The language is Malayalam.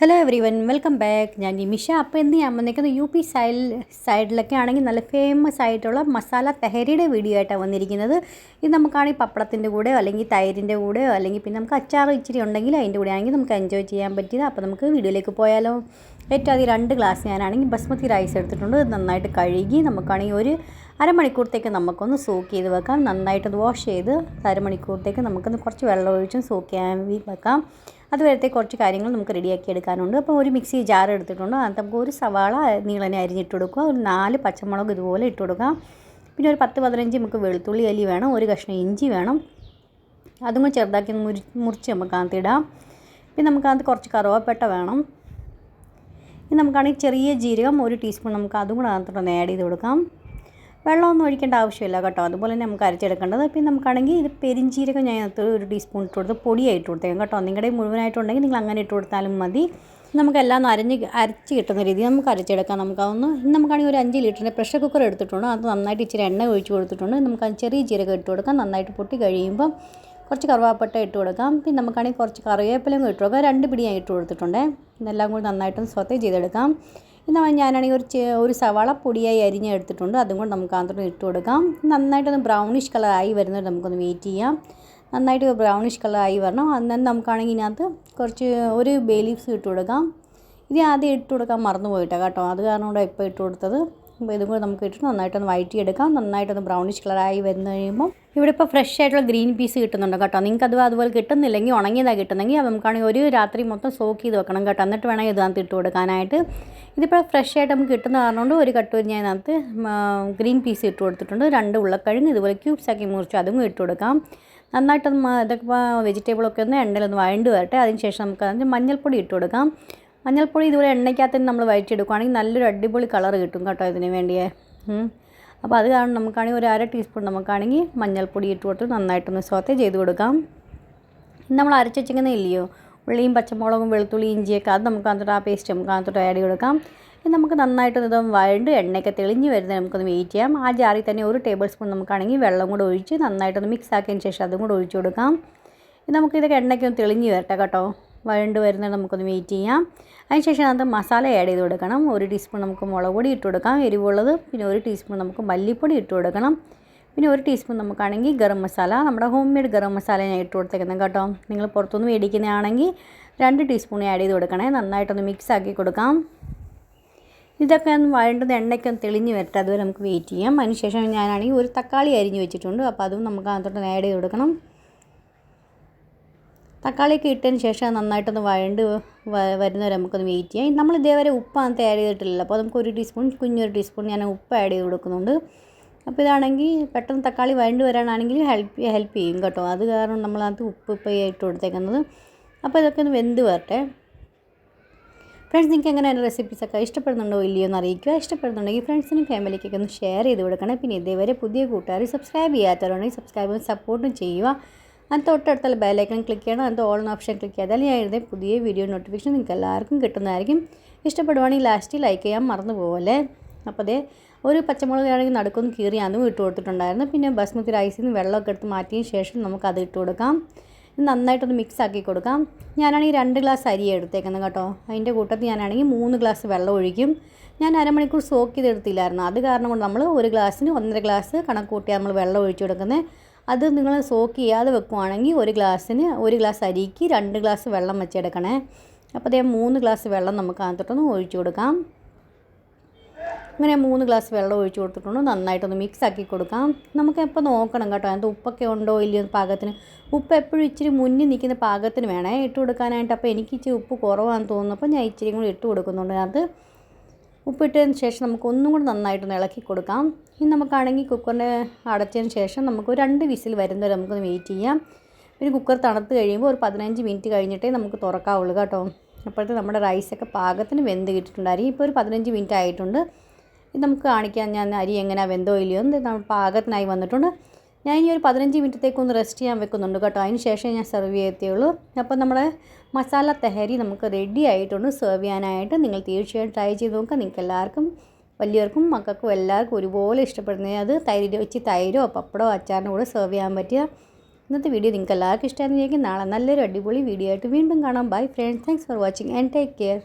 Hello every one welcome back. ഞാൻ നിമിഷ. അപ്പോൾ എന്ത് ചെയ്യാൻ വന്നിരിക്കുന്നത് യു പി സൈഡിലൊക്കെ ആണെങ്കിൽ നല്ല ഫേമസ് ആയിട്ടുള്ള മസാല തെഹരിയുടെ വീഡിയോ ആയിട്ടാണ് വന്നിരിക്കുന്നത്. ഇത് നമുക്കാണെങ്കിൽ പപ്പടത്തിൻ്റെ കൂടെയോ അല്ലെങ്കിൽ തൈരിൻ്റെ കൂടെയോ അല്ലെങ്കിൽ പിന്നെ നമുക്ക് അച്ചാർ ഇച്ചിരി ഉണ്ടെങ്കിൽ അതിൻ്റെ കൂടെ ആണെങ്കിൽ നമുക്ക് എൻജോയ് ചെയ്യാൻ പറ്റിയത്. അപ്പോൾ നമുക്ക് വീഡിയോയിലേക്ക് പോയാലോ. ഏറ്റവും ആദ്യം 2 ഗ്ലാസ് ഞാനാണെങ്കിൽ ബസ്മതി റൈസ് എടുത്തിട്ടുണ്ട്. നന്നായിട്ട് കഴുകി നമുക്കാണെങ്കിൽ ഒരു അരമണിക്കൂറത്തേക്ക് നമുക്കൊന്ന് സോക്ക് ചെയ്ത് വെക്കാം. നന്നായിട്ടൊന്ന് വാഷ് ചെയ്ത് അരമണിക്കൂറത്തേക്ക് നമുക്കൊന്ന് കുറച്ച് വെള്ളം ഒഴിച്ചും സോക്ക് ചെയ്യാൻ വെക്കാം. അതുവരത്തെ കുറച്ച് കാര്യങ്ങൾ നമുക്ക് റെഡിയാക്കി എടുക്കാനുണ്ട്. അപ്പോൾ ഒരു മിക്സി ജാർ എടുത്തിട്ടുണ്ട്. അത് നമുക്ക് ഒരു സവാള നീളനെ അരിഞ്ഞിട്ട് കൊടുക്കുക, ഒരു 4 പച്ചമുളക് ഇതുപോലെ ഇട്ട് കൊടുക്കാം. പിന്നെ ഒരു 10-15 നമുക്ക് വെളുത്തുള്ളി അല്ലി വേണം, ഒരു കഷ്ണം ഇഞ്ചി വേണം, അതും കൂടി ചെറുതാക്കി മുറിച്ച് നമുക്ക് അതിടാം. പിന്നെ നമുക്കത് കുറച്ച് കറുവപ്പട്ട വേണം. ഇനി നമുക്കാണെങ്കിൽ ചെറിയ ജീരകം 1 ടീസ്പൂൺ നമുക്ക് അതും കൂടെ അതിനകത്തോട്ട് ആഡ് ചെയ്ത് കൊടുക്കാം. വെള്ളമൊന്നും ഒഴിക്കേണ്ട ആവശ്യമില്ല കേട്ടോ. അതുപോലെ തന്നെ നമുക്ക് അരച്ചെടുക്കേണ്ടത്. പിന്നെ നമുക്കാണെങ്കിൽ ഇത് പെരിഞ്ചീരകം ഞാൻ അതിനകത്ത് 1 ടീസ്പൂൺ ഇട്ട് കൊടുത്ത് പൊടിയായിട്ട് കൊടുത്തേക്കാം കേട്ടോ. നിങ്ങളുടെ മുഴുവനായിട്ടുണ്ടെങ്കിൽ നിങ്ങൾ അങ്ങനെ ഇട്ട് കൊടുത്താലും മതി. നമുക്കെല്ലാം അരച്ച് കിട്ടുന്ന രീതിയിൽ നമുക്ക് അരച്ചെടുക്കാം. നമുക്കതൊന്ന് നമുക്കാണെങ്കിൽ ഒരു 5 ലിറ്ററിൻ്റെ പ്രഷർ കുക്കർ എടുത്തിട്ടുണ്ട്. അത് നന്നായിട്ട് ഇച്ചിരി എണ്ണ ഒഴിച്ച് കൊടുത്തിട്ടുണ്ട്. നമുക്കത് ചെറിയ ജീരകം ഇട്ട് കൊടുക്കാം. നന്നായിട്ട് പൊട്ടി കഴിയുമ്പം കുറച്ച് കറുവാപ്പട്ട ഇട്ട് കൊടുക്കാം. പിന്നെ നമുക്കാണെങ്കിൽ കുറച്ച് കറിവേപ്പിലയും ഇട്ട് കൊടുക്കാം. 2 പിടി ഞാൻ ഇട്ട് കൊടുത്തിട്ടുണ്ട്. ഇതെല്ലാം കൂടി നന്നായിട്ടൊന്ന് സോത്തേ ചെയ്തെടുക്കാം. എന്നാൽ ഞാനാണെങ്കിൽ ഒരു സവാള പൊടിയായി അരിഞ്ഞെടുത്തിട്ടുണ്ട്. അതും കൊണ്ട് നമുക്ക് അതിനകത്തോട്ട് ഇട്ട് കൊടുക്കാം. നന്നായിട്ടൊന്ന് ബ്രൗണിഷ് കളറായി വരുന്നത് നമുക്കൊന്ന് വെയിറ്റ് ചെയ്യാം. നന്നായിട്ട് ബ്രൗണിഷ് കളറായി വരണം. അന്നേരം നമുക്കാണെങ്കിൽ ഇതിനകത്ത് കുറച്ച് ഒരു ബേ ലീവ്സ് ഇട്ട് കൊടുക്കാം. ഇത് ആദ്യം ഇട്ട് കൊടുക്കാൻ മറന്നു പോയിട്ടാണ് കേട്ടോ. അത് കാരണം കൊണ്ട് ഇപ്പോൾ ഇട്ട് കൊടുത്തത്. അപ്പോൾ ഇതും കൂടെ നമുക്ക് ഇട്ടിട്ട് നന്നായിട്ടൊന്ന് വഴറ്റിയെടുക്കാം. നന്നായിട്ടൊന്ന് ബ്രൗണിഷ് കളറായി വന്നു കഴിയുമ്പോൾ ഇവിടെ ഇപ്പോൾ ഫ്രഷ് ആയിട്ടുള്ള ഗ്രീൻ പീസ് കിട്ടുന്നുണ്ട് കേട്ടോ. നിങ്ങൾക്ക് അതുപോലെ കിട്ടുന്നില്ലെങ്കിൽ ഉണങ്ങിയതാണ് കിട്ടുന്നെങ്കിൽ അത് നമുക്കാണെങ്കിൽ ഒരു രാത്രി മൊത്തം സോക്ക് ചെയ്ത് വെക്കണം കേട്ടോ. എന്നിട്ട് വേണമെങ്കിൽ ഇതിനകത്ത് ഇട്ട് കൊടുക്കാനായിട്ട്. ഇതിപ്പോൾ ഫ്രഷ് ആയിട്ട് നമുക്ക് കിട്ടുന്ന കാരണം കൊണ്ട് ഒരു കട്ടൂരി ഞാൻ അതിനകത്ത് ഗ്രീൻ പീസ് ഇട്ട് കൊടുത്തിട്ടുണ്ട്. 2 ഉരുളക്കിഴങ്ങ് ഇതുപോലെ ക്യൂബ്സ് ആക്കി മുറിച്ച് അതും ഇട്ട് കൊടുക്കാം. നന്നായിട്ടൊന്ന് ഇതൊക്കെ വെജിറ്റബിളൊക്കെ ഒന്ന് എണ്ണയിലൊന്ന് വഴണ്ട് വരട്ടെ. അതിന് ശേഷം നമുക്ക് അതിന് മഞ്ഞൾപ്പൊടി ഇട്ട് കൊടുക്കാം. മഞ്ഞൾപ്പൊടി ഇതുപോലെ എണ്ണയ്ക്കകത്ത് നമ്മൾ വഴറ്റിയെടുക്കുകയാണെങ്കിൽ നല്ലൊരു അടിപൊളി കളർ കിട്ടും കേട്ടോ ഇതിന് വേണ്ടിയേ. അപ്പോൾ അത് കാരണം നമുക്കാണെങ്കിൽ ഒരു 1/2 ടീസ്പൂൺ നമുക്കാണെങ്കിൽ മഞ്ഞൾപ്പൊടി ഇട്ട് കൊടുത്ത് നന്നായിട്ടൊന്ന് സോത്തേ ചെയ്ത് കൊടുക്കാം. നമ്മൾ അരച്ച് വെച്ചിരിക്കുന്ന ഇല്ലയോ ഉള്ളിയും പച്ചമുളകും വെളുത്തുള്ളി ഇഞ്ചിയൊക്കെ അത് നമുക്ക് അതിനകത്തോട്ട് ആ പേസ്റ്റ് നമുക്ക് അതിനകത്തോട്ട് ആഡ് ചെയ്ത് കൊടുക്കാം. ഇത് നമുക്ക് നന്നായിട്ടൊന്ന് ഇതൊന്ന് വഴണ്ട് എണ്ണയൊക്കെ തെളിഞ്ഞ് വരുന്നത് നമുക്കൊന്ന് വെയിറ്റ് ചെയ്യാം. ആ ജാറിൽ തന്നെ 1 ടേബിൾ സ്പൂൺ നമുക്കാണെങ്കിൽ വെള്ളം കൂടെ ഒഴിച്ച് നന്നായിട്ടൊന്ന് മിക്സ് ആക്കിയതിന് ശേഷം അതും കൂടെ ഒഴിച്ച് കൊടുക്കാം. ഇത് നമുക്കിതൊക്കെ എണ്ണയ്ക്കൊന്ന് തെളിഞ്ഞ് വരട്ടെ കേട്ടോ. വഴണ്ട് വരുന്നത് നമുക്കൊന്ന് വെയിറ്റ് ചെയ്യാം. അതിനുശേഷം അത് മസാല ആഡ് ചെയ്ത് കൊടുക്കണം. 1 ടീസ്പൂൺ നമുക്ക് മുളക് പൊടി ഇട്ട് കൊടുക്കാം എരിവുള്ളത്. പിന്നെ 1 ടീസ്പൂൺ നമുക്ക് മല്ലിപ്പൊടി ഇട്ട് കൊടുക്കണം. പിന്നെ 1 ടീസ്പൂൺ നമുക്കാണെങ്കിൽ ഗരം മസാല, നമ്മുടെ ഹോം മെയ്ഡ് ഗരം മസാല ഞാൻ ഇട്ട് കൊടുത്തേക്കുന്നത് കേട്ടോ. നിങ്ങൾ പുറത്തുനിന്ന് മേടിക്കുന്നതാണെങ്കിൽ 2 ടീസ്പൂൺ ആഡ് ചെയ്ത് കൊടുക്കണേ. നന്നായിട്ടൊന്ന് മിക്സ് ആക്കി കൊടുക്കാം. ഇതൊക്കെ ഒന്ന് വഴണ്ടുന്ന എണ്ണയ്ക്കൊന്ന് തെളിഞ്ഞ് വരട്ടെ. അതുവരെ നമുക്ക് വെയിറ്റ് ചെയ്യാം. അതിനുശേഷം ഞാനാണെങ്കിൽ ഒരു തക്കാളി അരിഞ്ഞ് വെച്ചിട്ടുണ്ട്. അപ്പോൾ അതും നമുക്ക് അതിനകത്തോട്ട് ആഡ് ചെയ്ത് കൊടുക്കണം. തക്കാളിയൊക്കെ ഇട്ടതിന് ശേഷം നന്നായിട്ടൊന്ന് വഴണ്ട് വരുന്നവരെ നമുക്കൊന്ന് വെയിറ്റ് ചെയ്യാം. നമ്മൾ ഇതേവരെ ഉപ്പ് അതിനകത്ത് ആഡ് ചെയ്തിട്ടില്ല. അപ്പോൾ നമുക്ക് 1 ടീസ്പൂൺ കുഞ്ഞൊരു ടീസ്പൂൺ ഞാൻ ഉപ്പ് ആഡ് ചെയ്ത് കൊടുക്കുന്നുണ്ട്. അപ്പോൾ ഇതാണെങ്കിൽ പെട്ടെന്ന് തക്കാളി വഴണ്ട് വരാനാണെങ്കിൽ ഹെൽപ്പ് ചെയ്യും കേട്ടോ. അത് കാരണം നമ്മളതിനകത്ത് ഉപ്പ് ഇപ്പോൾ ഇട്ട് കൊടുത്തേക്കുന്നത്. അപ്പോൾ ഇതൊക്കെ ഒന്ന് വെന്ത് വരട്ടെ. ഫ്രണ്ട്സ്, നിങ്ങൾക്ക് എങ്ങനെ എൻ്റെ റെസിപ്പീസൊക്കെ ഇഷ്ടപ്പെടുന്നുണ്ടോ ഇല്ലയോ എന്ന് അറിയിക്കുക. ഇഷ്ടപ്പെടുന്നുണ്ടെങ്കിൽ ഫ്രണ്ട്സിനും ഫാമിലിക്കൊക്കെ ഒന്ന് ഷെയർ ചെയ്ത് കൊടുക്കണം. പിന്നെ ഇതേവരെ പുതിയ കൂട്ടുകാർ സബ്സ്ക്രൈബ് ചെയ്യാത്തവരുണ്ടെങ്കിൽ സബ്സ്ക്രൈബ് സപ്പോർട്ടും ചെയ്യുക. അതിന് തൊട്ടടുത്തുള്ള ബെല്ലൈക്കൺ ക്ലിക്ക് ചെയ്യണം. അതിൻ്റെ ഓൾ ഓപ്ഷൻ ക്ലിക്ക് ചെയ്താൽ ഞാൻ എഴുതിയ പുതിയ വീഡിയോ നോട്ടിഫിക്കേഷൻ നിങ്ങൾക്ക് എല്ലാവർക്കും കിട്ടുന്നതായിരിക്കും. ഇഷ്ടപ്പെടുവാണെങ്കിൽ ലാസ്റ്റ് ലൈക്ക് ചെയ്യാൻ മറന്നു പോകല്ലേ. അപ്പോൾ അതേ ഒരു പച്ചമുളക് ആണെങ്കിൽ നടുക്കൊന്ന് കീറി അതും ഇട്ട് കൊടുത്തിട്ടുണ്ടായിരുന്നു. പിന്നെ ബസ്മതി റൈസിൽ നിന്ന് വെള്ളമൊക്കെ എടുത്ത് മാറ്റിയതിന് ശേഷം നമുക്കത് ഇട്ട് കൊടുക്കാം. നന്നായിട്ടൊന്ന് മിക്സ് ആക്കി കൊടുക്കാം. ഞാനാണെങ്കിൽ 2 ഗ്ലാസ് അരി എടുത്തേക്കുന്നത് കേട്ടോ. അതിൻ്റെ കൂട്ടത്തിൽ ഞാനാണെങ്കിൽ 3 ഗ്ലാസ് വെള്ളം ഒഴിക്കും. ഞാൻ അരമണിക്കൂർ സോക്ക് ചെയ്തെടുത്തില്ലായിരുന്നു. അത് കാരണം കൊണ്ട് നമ്മൾ 1 ഗ്ലാസ്സിന് 1.5 ഗ്ലാസ് കണക്ക് കൂട്ടിയാണ് നമ്മൾ വെള്ളം ഒഴിച്ചു കൊടുക്കുന്നത്. അത് നിങ്ങൾ സോക്ക് ചെയ്യാതെ വെക്കുവാണെങ്കിൽ 1 ഗ്ലാസ്സിന് 1 ഗ്ലാസ് അരിക്ക് 2 ഗ്ലാസ് വെള്ളം വെച്ചെടുക്കണേ. അപ്പോൾ അതേ 3 ഗ്ലാസ് വെള്ളം നമുക്ക് അതിനകത്തോട്ടൊന്ന് ഒഴിച്ചു കൊടുക്കാം. അങ്ങനെ 3 ഗ്ലാസ് വെള്ളം ഒഴിച്ച് കൊടുത്തിട്ടുണ്ട്. നന്നായിട്ടൊന്ന് മിക്സ് ആക്കി കൊടുക്കാം. നമുക്ക് എപ്പോൾ നോക്കണം കേട്ടോ അതിനകത്ത് ഉപ്പൊക്കെ ഉണ്ടോ ഇല്ലയോ പാകത്തിന്. ഉപ്പ് എപ്പോഴും ഇച്ചിരി മുന്നിൽ നിൽക്കുന്ന പാകത്തിന് വേണേ ഇട്ട് കൊടുക്കാനായിട്ട്. അപ്പോൾ എനിക്ക് ഇച്ചിരി ഉപ്പ് കുറവാണെന്ന് തോന്നുന്നപ്പോൾ ഞാൻ ഇച്ചിരി കൂടി ഇട്ട് കൊടുക്കുന്നുണ്ട്. അത് ഉപ്പിട്ടതിന് ശേഷം നമുക്ക് ഒന്നും കൂടി നന്നായിട്ടൊന്ന് ഇളക്കി കൊടുക്കാം. ഇനി നമുക്കാണെങ്കിൽ കുക്കറിൻ്റെ അടച്ചതിന് ശേഷം നമുക്ക് 2 വിസിൽ വരുന്നവരെ നമുക്കൊന്ന് വെയിറ്റ് ചെയ്യാം. പിന്നെ കുക്കർ തണുത്ത് കഴിയുമ്പോൾ ഒരു 15 മിനിറ്റ് കഴിഞ്ഞിട്ടേ നമുക്ക് തുറക്കാവുള്ളൂ കേട്ടോ. അപ്പോഴത്തെ നമ്മുടെ റൈസൊക്കെ പാകത്തിന് വെന്ത് കിട്ടിയിട്ടുണ്ടായിരിക്കും. ഇപ്പോൾ ഒരു 15 മിനിറ്റ് ആയിട്ടുണ്ട്. ഇത് നമുക്ക് കാണിക്കാം ഞാൻ അരി എങ്ങനെയാണ് വെന്തോ ഇല്ലയോ എന്ന്. നമ്മൾ പാകത്തിനായി വന്നിട്ടുണ്ട്. ഞാൻ ഇനി ഒരു 15 മിനിറ്റത്തേക്കൊന്ന് റെസ്റ്റ് ചെയ്യാൻ വെക്കുന്നുണ്ട് കേട്ടോ. അതിന് ശേഷം ഞാൻ സെർവ് ചെയ്യത്തേയുള്ളൂ. അപ്പോൾ നമ്മുടെ മസാല തെഹരി നമുക്ക് റെഡി ആയിട്ടുണ്ട് സെർവ് ചെയ്യാനായിട്ട്. നിങ്ങൾ തീർച്ചയായും ട്രൈ ചെയ്ത് നോക്കുക. നിങ്ങൾക്ക് എല്ലാവർക്കും വലിയവർക്കും മക്കൾക്കും എല്ലാവർക്കും ഒരുപോലെ ഇഷ്ടപ്പെടുന്നത്. അത് തൈരോ പപ്പടമോ അച്ചാറിൻ്റെ കൂടെ സെർവ് ചെയ്യാൻ പറ്റിയ ഇന്നത്തെ വീഡിയോ നിങ്ങൾക്ക് എല്ലാവർക്കും ഇഷ്ടമായിരുന്നു. നാളെ നല്ലൊരു അടിപൊളി വീഡിയോ ആയിട്ട് വീണ്ടും കാണാം. Bye friends, thanks for watching and take care.